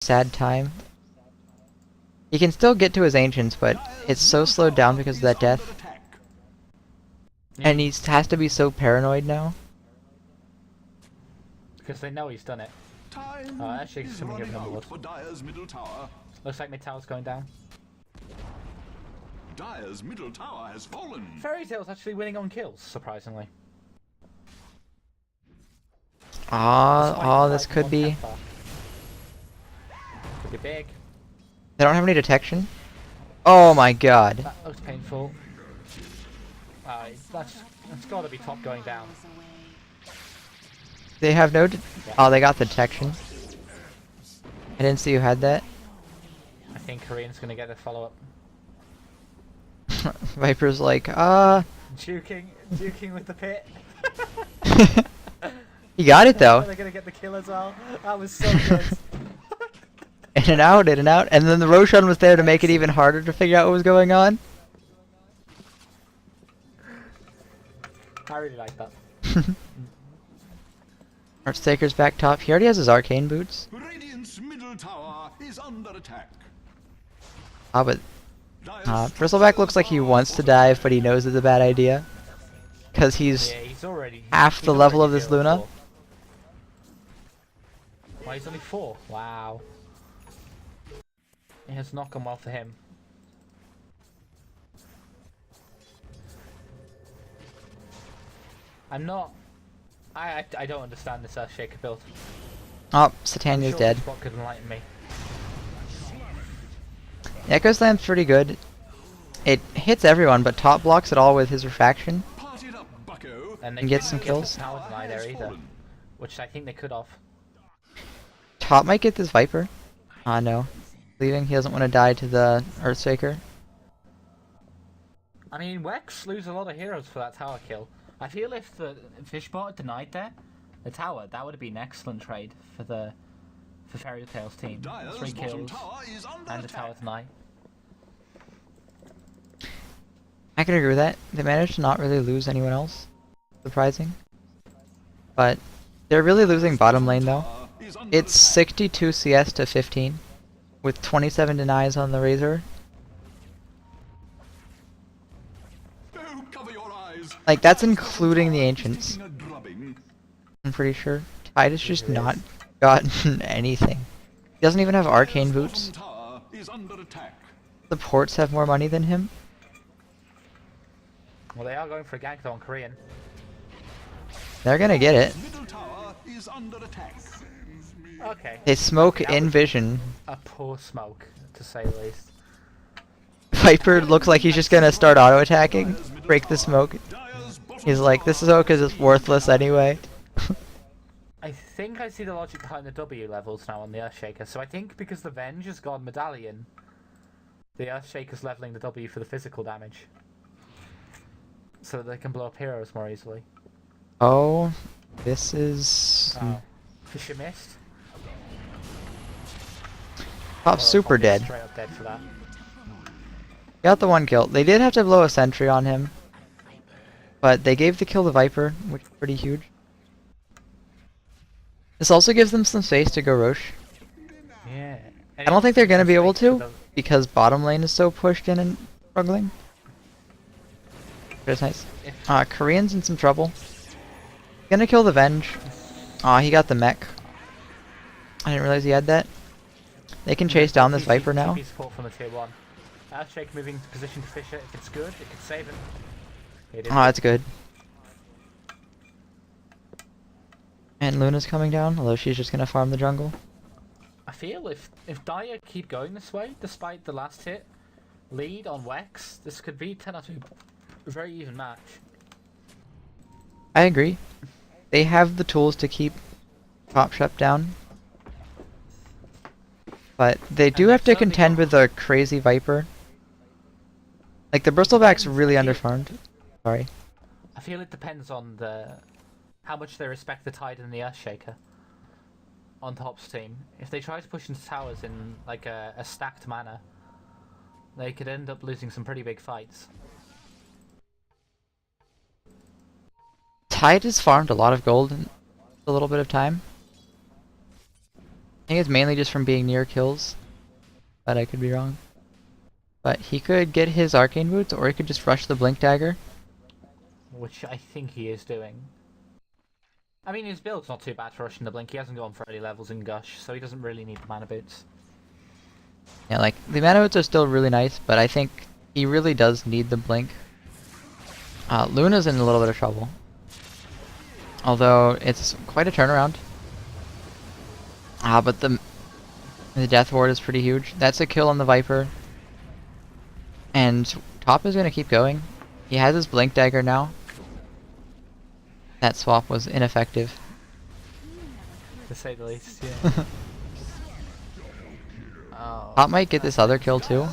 sad time. He can still get to his ancients, but it's so slowed down because of that death. And he has to be so paranoid now. Because they know he's done it. Actually, someone giving him a wood. Looks like mid tower's going down. Dire's middle tower has fallen. Fairy Tail's actually winning on kills, surprisingly. This could be. Could be big. They don't have any detection. Oh my god. That looks painful. That's got to be top going down. They have no. Oh, they got the detection. I didn't see you had that. I think Korean's gonna get a follow up. Viper's like, Juking with the pit. He got it though. They're gonna get the kill as well. That was so good. In and out, and then the Roshan was there to make it even harder to figure out what was going on. I really like that. Earthstaker's back top. He already has his arcane boots. Radiant's middle tower is under attack. Ah, but Bristleback looks like he wants to dive, but he knows it's a bad idea. Because he's already half the level of this Luna. Why, he's only 4? Wow. It has not gone well for him. I don't understand this Earthshaker build. Oh, Satania's dead. What could enlighten me? Echo Slam's pretty good. It hits everyone, but top blocks it all with his refraction. And they gets some kills. Power deny there either, which I think they could have. Top might get this Viper. Ah, no. Leaving, he doesn't want to die to the Earthshaker. I mean, WEX lose a lot of heroes for that tower kill. I feel if the Fishbot had denied there, the tower, that would have been an excellent trade for Fairy Tail's team. 3 kills and the tower deny. I can agree with that. They managed to not really lose anyone else. Surprising. But they're really losing bottom lane though. It's 62 CS to 15 with 27 denies on the Razor. Like, that's including the Ancients. I'm pretty ssure. Tide has just not gotten anything. He doesn't even have arcane boots. The ports have more money than him. Well, they are going for a gank though on Korean. They're gonna get it. Okay. They smoke in vision. A poor smoke, to say the least. Viper looks like he's just gonna start auto-attacking. Break the smoke. He's like, this is okay because it's worthless anyway. I think I see the logic behind the W levels now on the Earthshaker. So I think because the Venge has gone Medallion, the Earthshaker's leveling the W for the physical damage. So that they can blow up heroes more easily. Oh, this is... Oh. Fisher missed. Pop's super dead. Straight up dead for that. Got the one kill. They did have to blow a sentry on him. But they gave the kill to Viper, which is pretty huge. This also gives them some space to go Roche. Yeah. I don't think they're going to be able to, because bottom lane is so pushed in and struggling. But it's nice. Korean's in some trouble. Gonna kill the Venge. Aw, he got the mech. I didn't realize he had that. They can chase down this Viper now. Support from the tier 1. Earthshake moving to position Fisher. If it's good, it could save him. Oh, that's good. And Luna's coming down, although she's just gonna farm the jungle. I feel if Dire keep going this way, despite the last hit lead on WEX, this could be 10 out of 2. A very even match. I agree. They have the tools to keep top shut down. But they do have to contend with a crazy Viper. Like, the Bristleback's really underfarmed. Sorry. I feel it depends on how much they respect the Tide and the Earthshaker on top's team. If they try to push into towers in like a stacked manner, they could end up losing some pretty big fights. Tide has farmed a lot of gold in a little bit of time. think it's mainly just from being near kills, but I could be wrong. But he could get his arcane boots, or he could just rush the blink dagger. Which I think he is doing. I mean, his build's not too bad for rushing the blink. He hasn't gone for any levels in Gush, so he doesn't really need the mana boots. Yeah, like, the mana boots are still really nice, but I think he really does need the blink. Luna's in a little bit of trouble. Although, it's quite a turnaround. But the Death Ward is pretty huge. That's a kill on the Viper. And top is going to keep going. He has his blink dagger now. That swap was ineffective. To say the least, yeah. Oh, Top might get this other kill too.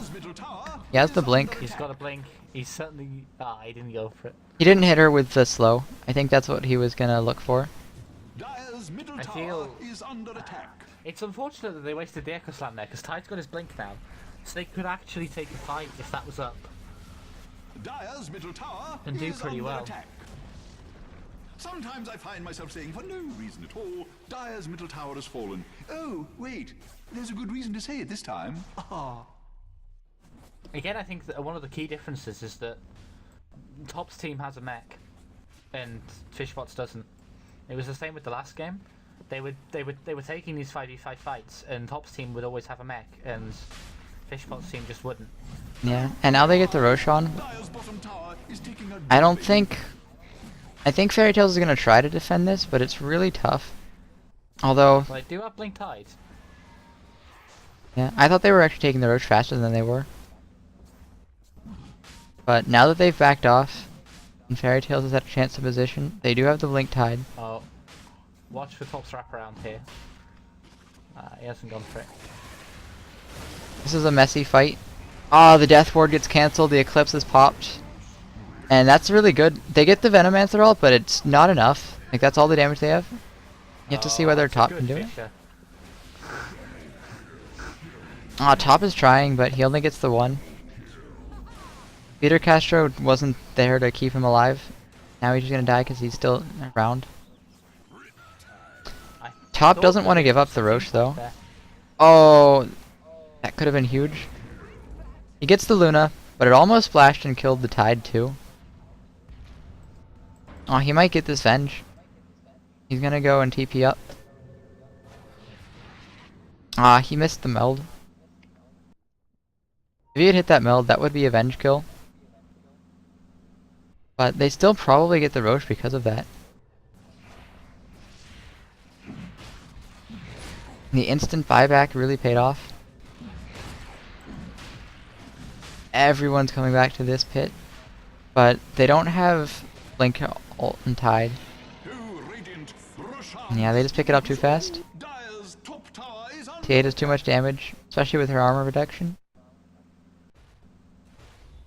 He has the blink. he's got a blink. He's certainly... he didn't go for it. He didn't hit her with the slow. I think that's what he was going to look for. Dire's middle I tower feel- is under attack. It's unfortunate that they wasted the Echo Slam there, because Tide's got his blink now. So they could actually take the fight if that was up. Dire's middle tower And do is pretty under well. attack. Sometimes I find myself saying, for no reason at all, Dire's middle tower has fallen. Oh, wait, there's a good reason to say it this time. Ah. Again, I think that one of the key differences is that Top's team has a mech, and Fishbot's doesn't. It was the same with the last game. They were taking these 5v5 fights, and Top's team would always have a mech, and Fishbot's team just wouldn't. Yeah, and now they get the Roshan. Dire's bottom tower is taking a I don't drubbing. think... I think Fairy Tails is going to try to defend this, but it's really tough. Although, Well, they do have Blink Tide. yeah, I thought they were actually taking the Roach faster than they were. But now that they've backed off, and Fairy Tails has had a chance to position, they do have the Blink Tide. Oh, watch for Top's wraparound here. He hasn't gone for it. This is a messy fight. Ah, the Death Ward gets cancelled, the Eclipse is popped. And that's really good. They get the Venomancer ult, but it's not enough. Like, that's all the damage they have. You have to see whether that's a Top good can do it. Fisher. Top is trying, but he only gets the one. Peter Castro wasn't there to keep him alive. Now he's just gonna die because he's still around. I Top thought doesn't want to they give up were the Roche, though. there. Oh, that could have been huge. He gets the Luna, but it almost splashed and killed the Tide, too. Oh, he might get this Venge. He's gonna go and TP up. Ah, he missed the meld. If he had hit that meld, that would be a Venge kill. But they still probably get the Roche because of that. The instant buyback really paid off. Everyone's coming back to this pit. But they don't have Blink, Ult, and Tide. Oh, radiant Roshan. Yeah, they just pick it up too fast. Dire's top tower is under T8 does too much damage, especially with her armor reduction.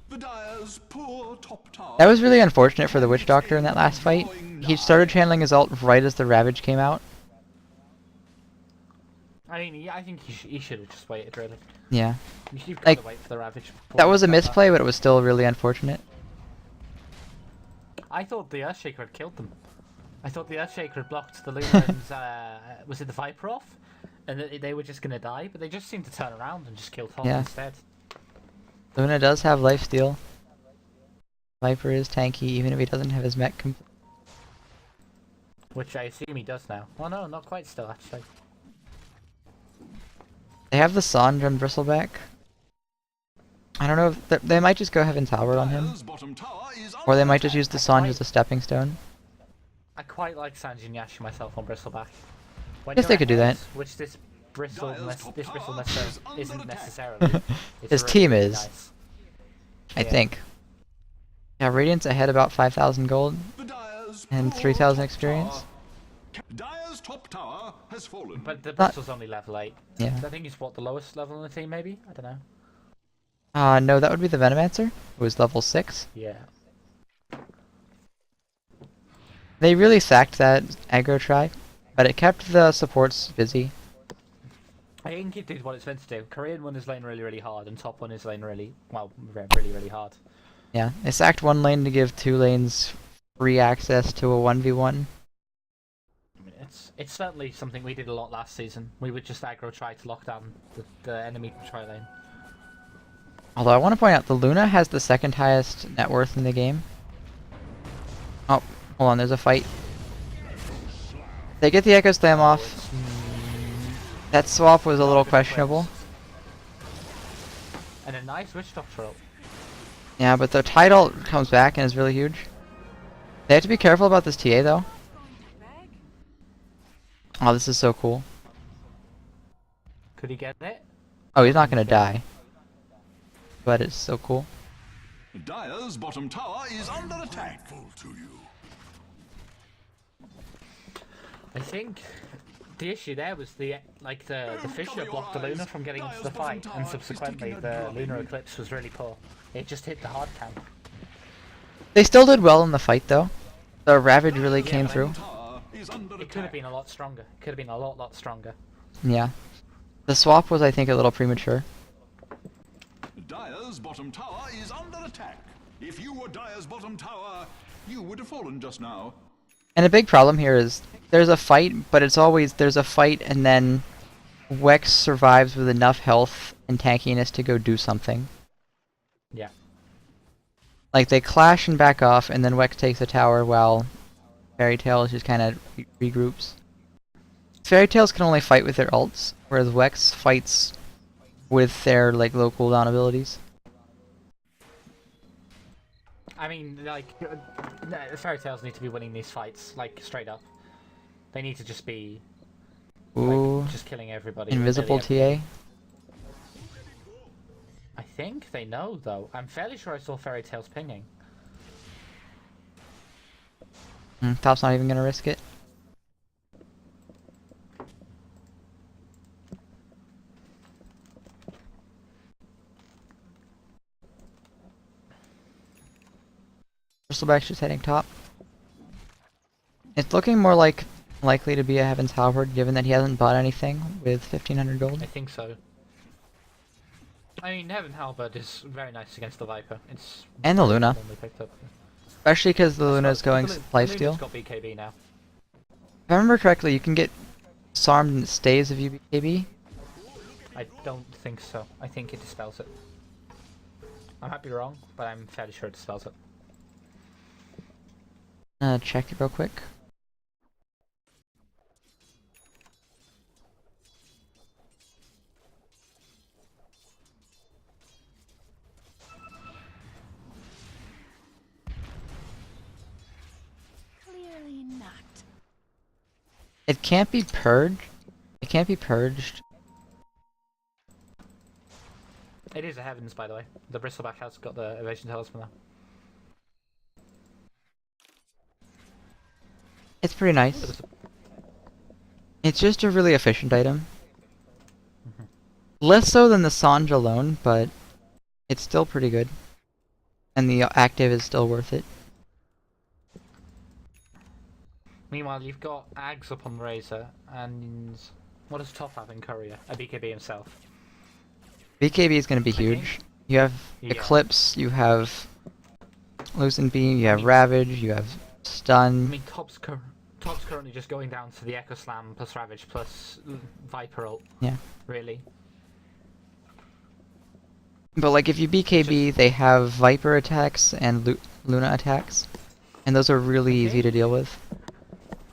the Dire's poor top tower. That was really unfortunate for the Witch Doctor in that last fight. He started channeling his ult right as the Ravage came out. I mean, yeah, I think he should have just waited, really. Yeah. You've got Like, to wait for the Ravage. before That you was a start misplay, but it was still really unfortunate. I thought the Earthshaker had killed them. I thought the Earthshaker had blocked the Lumen's, was it the Viper off? And that they were just going to die, but they just seemed to turn around and just kill Tom Yeah. instead. Luna does have lifesteal. Viper is tanky, even if he doesn't have his mech complete. Which I assume he does now. Oh no, not quite still, actually. They have the Sanj on Bristleback. I don't know if they might just go Heaven's Halberd on him. Dire's bottom tower is Or they under might just use attack. the Sanj as a stepping stone. I quite like Sanjin Yashi myself on Bristleback. When Guess you're they could do ahead, that. Which this Bristle, Dire's top this Bristle tower necessarily is under isn't attack. necessarily. It's His really, team really is. nice. I Yeah. think. Yeah, Radiant's ahead about 5,000 gold. The Dire's And poor 3,000 top experience. tower. Dire's top tower has fallen. But the Not- Bristle's only level 8. Yeah. I think he's what, the lowest level in the team, maybe? I don't know. No, that would be the Venomancer, who is level 6. Yeah. They really sacked that aggro try, but it kept the supports busy. I think it did what it's meant to do. Korean one is lane really, really hard, and top one is lane really, well, really, really hard. Yeah, they sacked one lane to give 2 lanes free access to a 1v1. I mean, It's certainly something we did a lot last season. We would just aggro try to lock down the enemy try lane. Although I want to point out, the Luna has the second highest net worth in the game. Oh, hold on, there's a fight. They get the Echo Slam off. That swap was a little questionable. And a nice Witch Doctor ult. Yeah, but the Tide ult comes back and is really huge. They have to be careful about this TA though. Oh, this is so cool. Could he get it? Oh, he's not gonna die. But it's so cool. Dire's bottom tower is under attack. I think the issue there was the fissure blocked the Luna from getting into the fight, and subsequently the lunar eclipse was really poor. It just hit the hard cam. They still did well in the fight though. The Ravage really came through. It could have been a lot stronger. It could have been a lot stronger. Yeah. The swap was, I think, a little premature. Dire's bottom tower is under attack. If you were Dire's bottom tower, you would have fallen just now. And a big problem here is there's a fight, but it's always there's a fight and then WEX survives with enough health and tankiness to go do something. Yeah. Like they clash and back off, and then WEX takes a tower while Fairy Tails just kind of regroups. Fairy Tails can only fight with their ults, whereas WEX fights with their like low cooldown abilities. I mean, like, Fairy Tails need to be winning these fights, like, straight up. They need to just be, Ooh, like, just killing everybody. invisible TA. I think they know, though. I'm fairly sure I saw Fairy Tails pinging. Top's not even gonna risk it. Bristleback's just heading top. It's looking more likely to be a Heaven's Halberd, given that he hasn't bought anything with 1500 gold. I think so. I mean, Heaven Halberd is very nice against the Viper. It's And the Luna. only picked up. Especially because the Luna's going lifesteal. Luna's got BKB now. If I remember correctly, you can get Sarmed and it stays if you BKB. I don't think so. I think it dispels it. I might be wrong, but I'm fairly sure it dispels it. Check it real quick. Clearly not. It can't be purged. It can't be purged. It is a Heavens, by the way. The Bristleback has got the Evasion Talisman now. It's pretty nice. It's just a really efficient item. Less so than the Sange alone, but it's still pretty good. And the active is still worth it. Meanwhile, you've got Ags up on Razor, and what does Top have in Courier? A BKB himself. BKB is going to be huge. You have Yeah. Eclipse, you have Lucent Beam, you have Ravage, you have Stun. I mean, Top's currently just going down to the Echo Slam plus Ravage plus Viper ult. Yeah. Really. But like if you BKB, they have Viper attacks and Luna attacks. And those are really easy to deal with.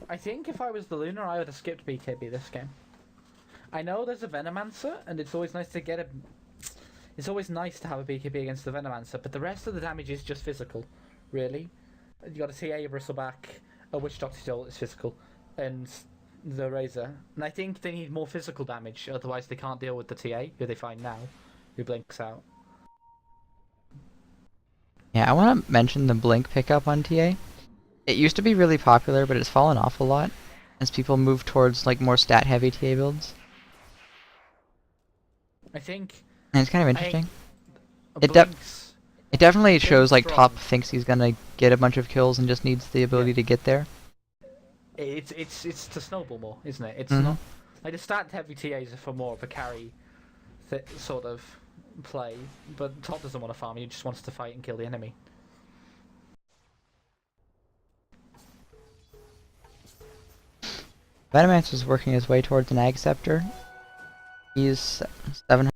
I think if I was the Lunar, I would have skipped BKB this game. I know there's a Venomancer, and it's always nice to get a... It's always nice to have a BKB against the Venomancer, but the rest of the damage is just physical, really. You got a TA, a Bristleback, a Witch Doctor still is physical, and the Razor. And I think they need more physical damage, otherwise they can't deal with the TA, who they find now, who blinks out. Yeah, I want to mention the Blink pickup on TA. It used to be really popular, but it's fallen off a lot as people move towards like more stat-heavy TA builds. I think... And it's kind of interesting. It Blink's... It definitely shows like strong. Top thinks he's gonna get a bunch of kills and just needs the ability to get there. It's to snowball more, isn't it? It's Mhm. not... Like, the stat-heavy TAs are for more of a carry sort of play, but Top doesn't want to farm, he just wants to fight and kill the enemy. Venomancer's working his way towards an Ag Scepter. He's 700